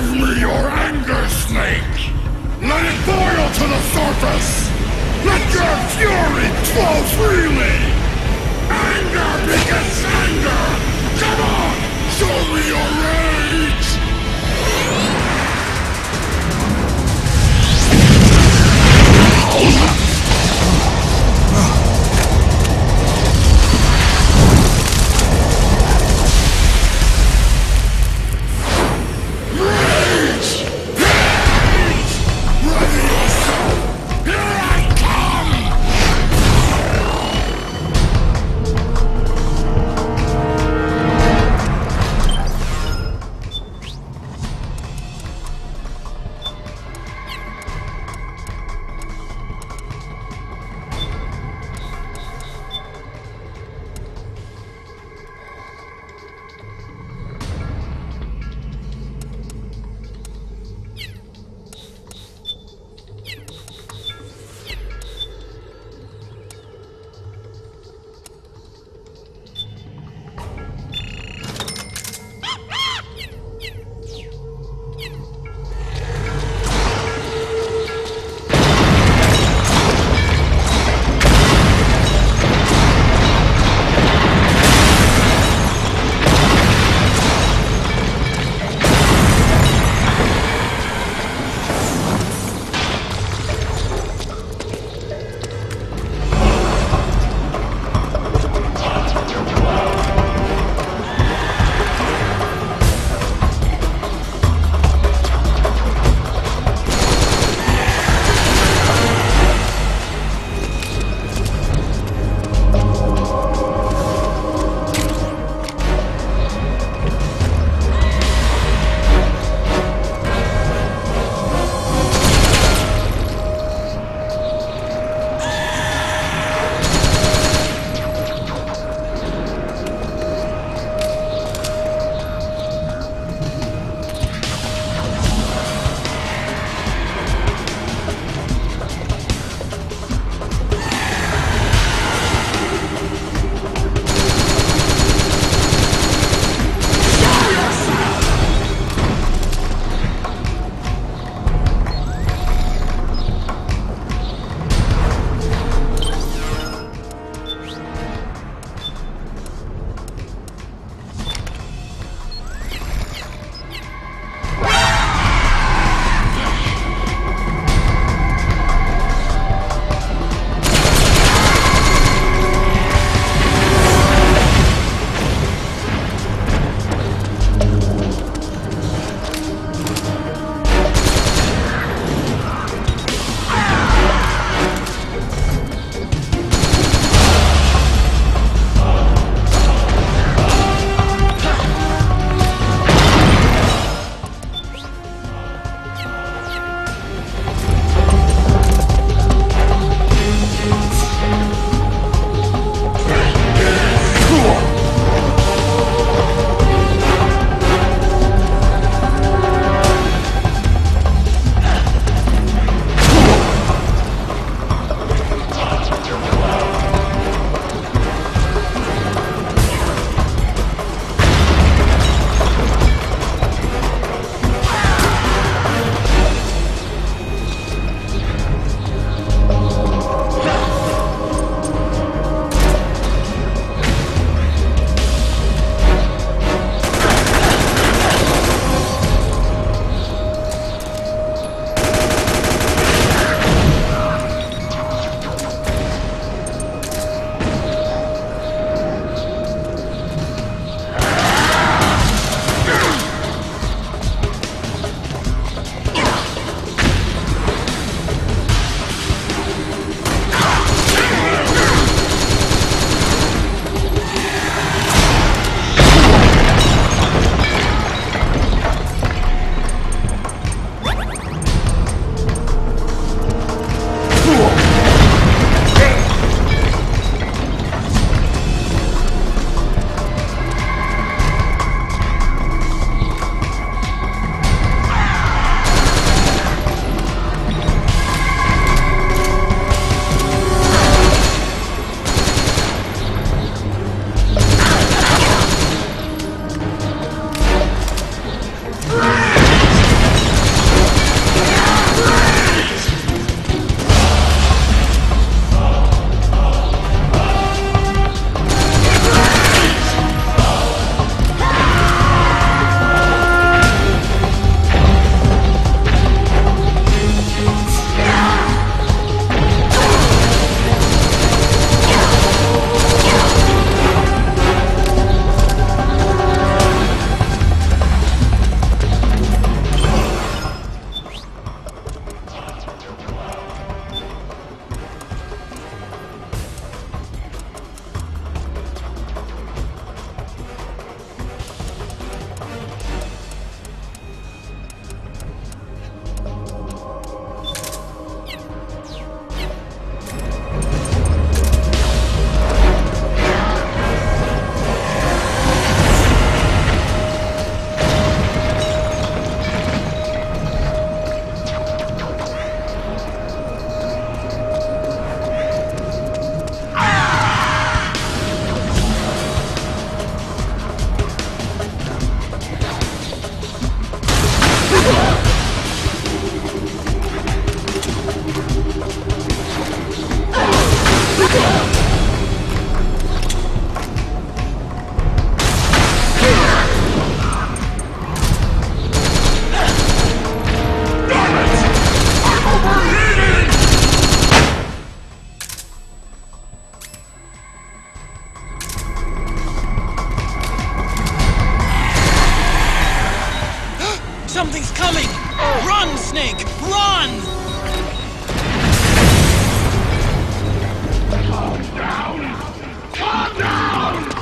Give me your anger, Snake! Let it boil to the surface! Let your fury flow freely! Anger begets anger! Come on! Show me your rage! Something's coming! Run, Snake! Run! Calm down! Calm down!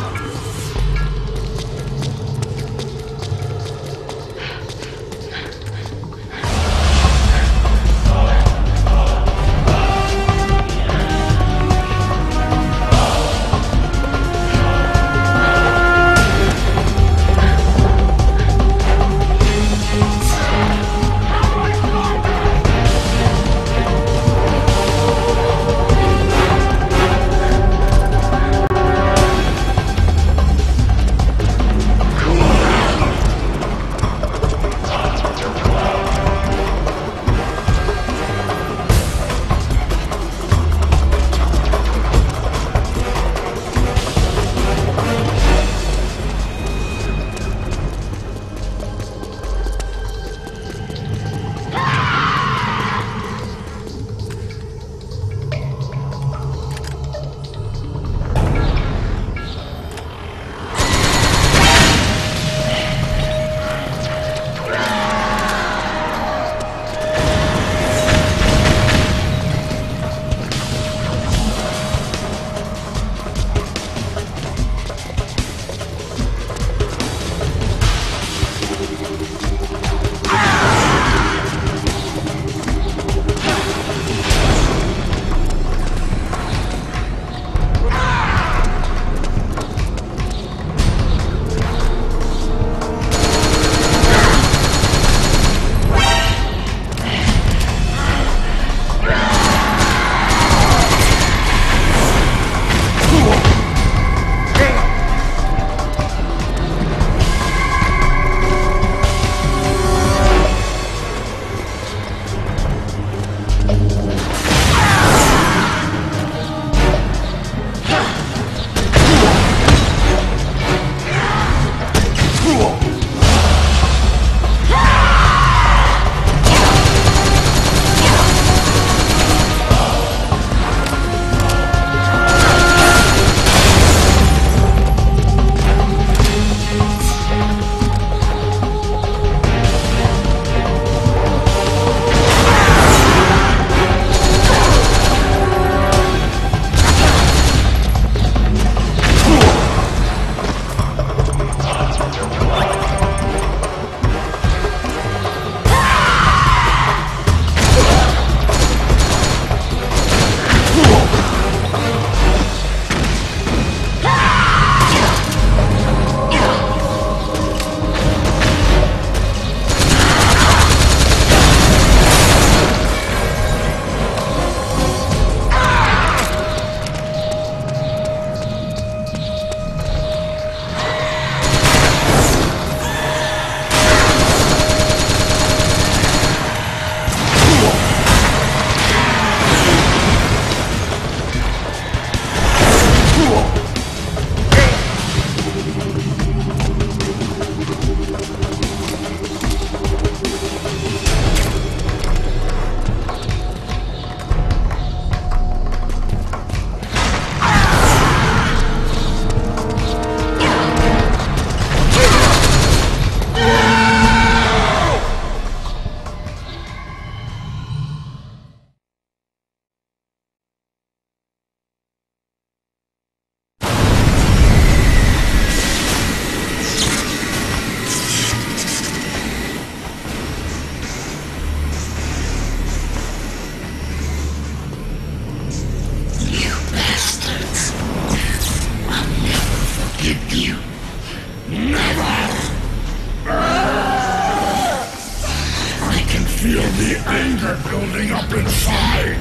anger building up inside,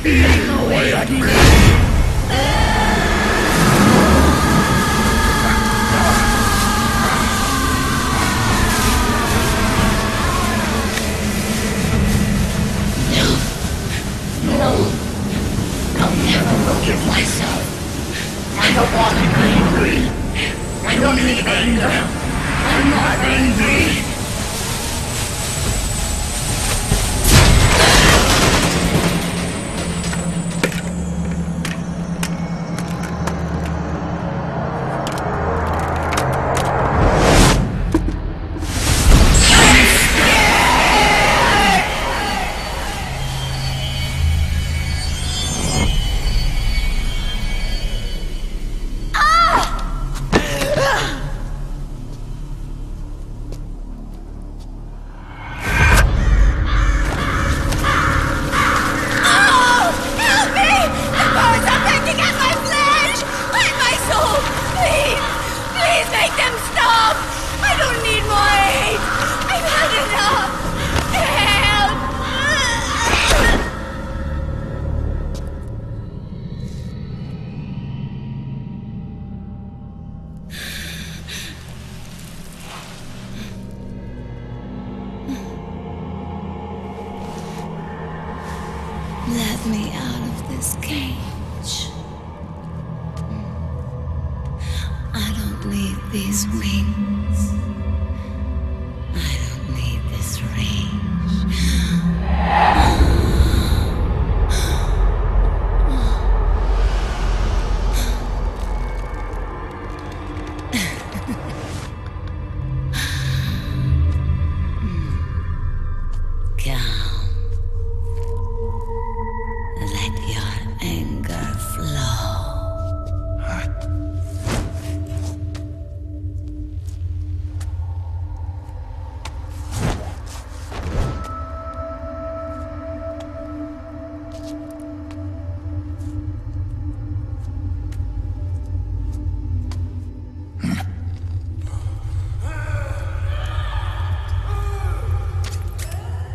eating away at me. No, I'll never forgive myself. I don't want to be angry. I don't need anger. I'm not angry. me out of this cage. I don't need these wings. I don't need this range. Calm. Let your anger flow.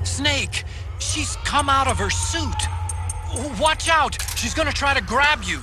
Snake! She's come out of her suit! Watch out! She's gonna try to grab you!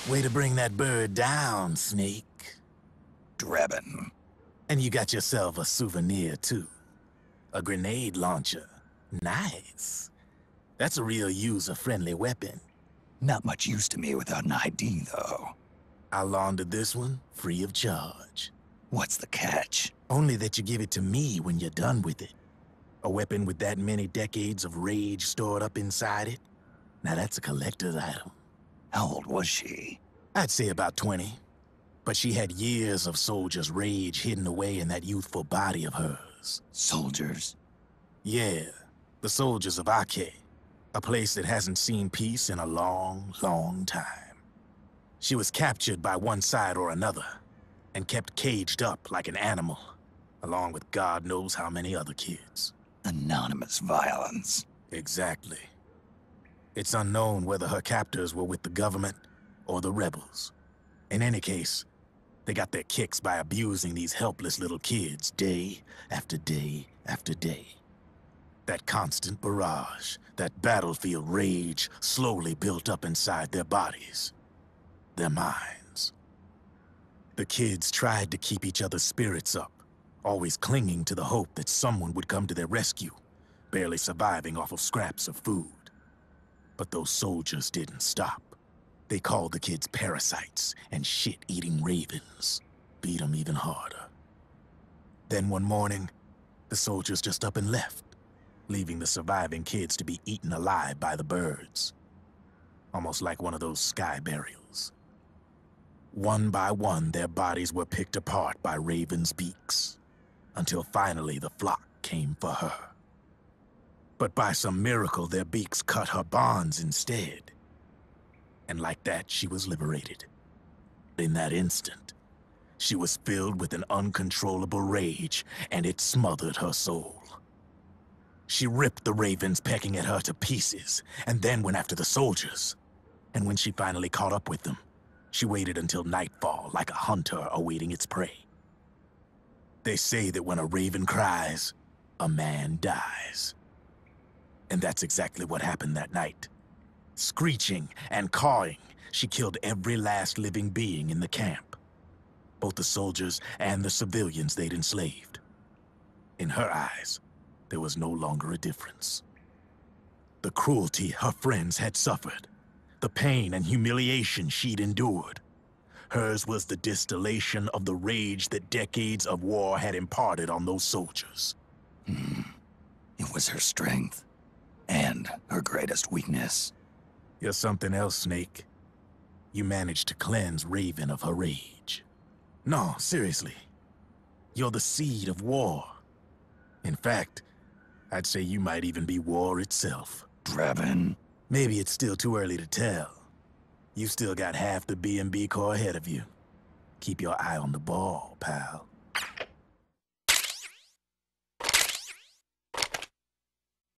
Way to bring that bird down, Snake. Drabbin'. And you got yourself a souvenir, too. A grenade launcher. Nice. That's a real user-friendly weapon. Not much use to me without an ID, though. I'll launder this one free of charge. What's the catch? Only that you give it to me when you're done with it. A weapon with that many decades of rage stored up inside it? Now that's a collector's item. How old was she? I'd say about 20. But she had years of soldiers' rage hidden away in that youthful body of hers. Soldiers? Yeah, the soldiers of Ake. A place that hasn't seen peace in a long, long time. She was captured by one side or another, and kept caged up like an animal, along with God knows how many other kids. Anonymous violence. Exactly. It's unknown whether her captors were with the government or the rebels. In any case, they got their kicks by abusing these helpless little kids day after day after day. That constant barrage, that battlefield rage slowly built up inside their bodies, their minds. The kids tried to keep each other's spirits up, always clinging to the hope that someone would come to their rescue, barely surviving off of scraps of food. But those soldiers didn't stop. They called the kids parasites and shit-eating ravens. Beat them even harder. Then one morning, the soldiers just up and left. leaving the surviving kids to be eaten alive by the birds. Almost like one of those sky burials. One by one, their bodies were picked apart by ravens' beaks, until finally the flock came for her. But by some miracle, their beaks cut her bonds instead. And like that, she was liberated. In that instant, she was filled with an uncontrollable rage, and it smothered her soul. She ripped the ravens pecking at her to pieces, and then went after the soldiers. And when she finally caught up with them, she waited until nightfall like a hunter awaiting its prey. They say that when a raven cries, a man dies. And that's exactly what happened that night. Screeching and cawing, she killed every last living being in the camp. Both the soldiers and the civilians they'd enslaved. In her eyes, there was no longer a difference. The cruelty her friends had suffered, the pain and humiliation she'd endured. Hers was the distillation of the rage that decades of war had imparted on those soldiers. It was her strength. And her greatest weakness. You're something else, Snake. You managed to cleanse Raven of her rage. No, seriously. You're the seed of war. In fact, I'd say you might even be war itself. Draven. Maybe it's still too early to tell. You still got half the B&B Corps ahead of you. Keep your eye on the ball, pal.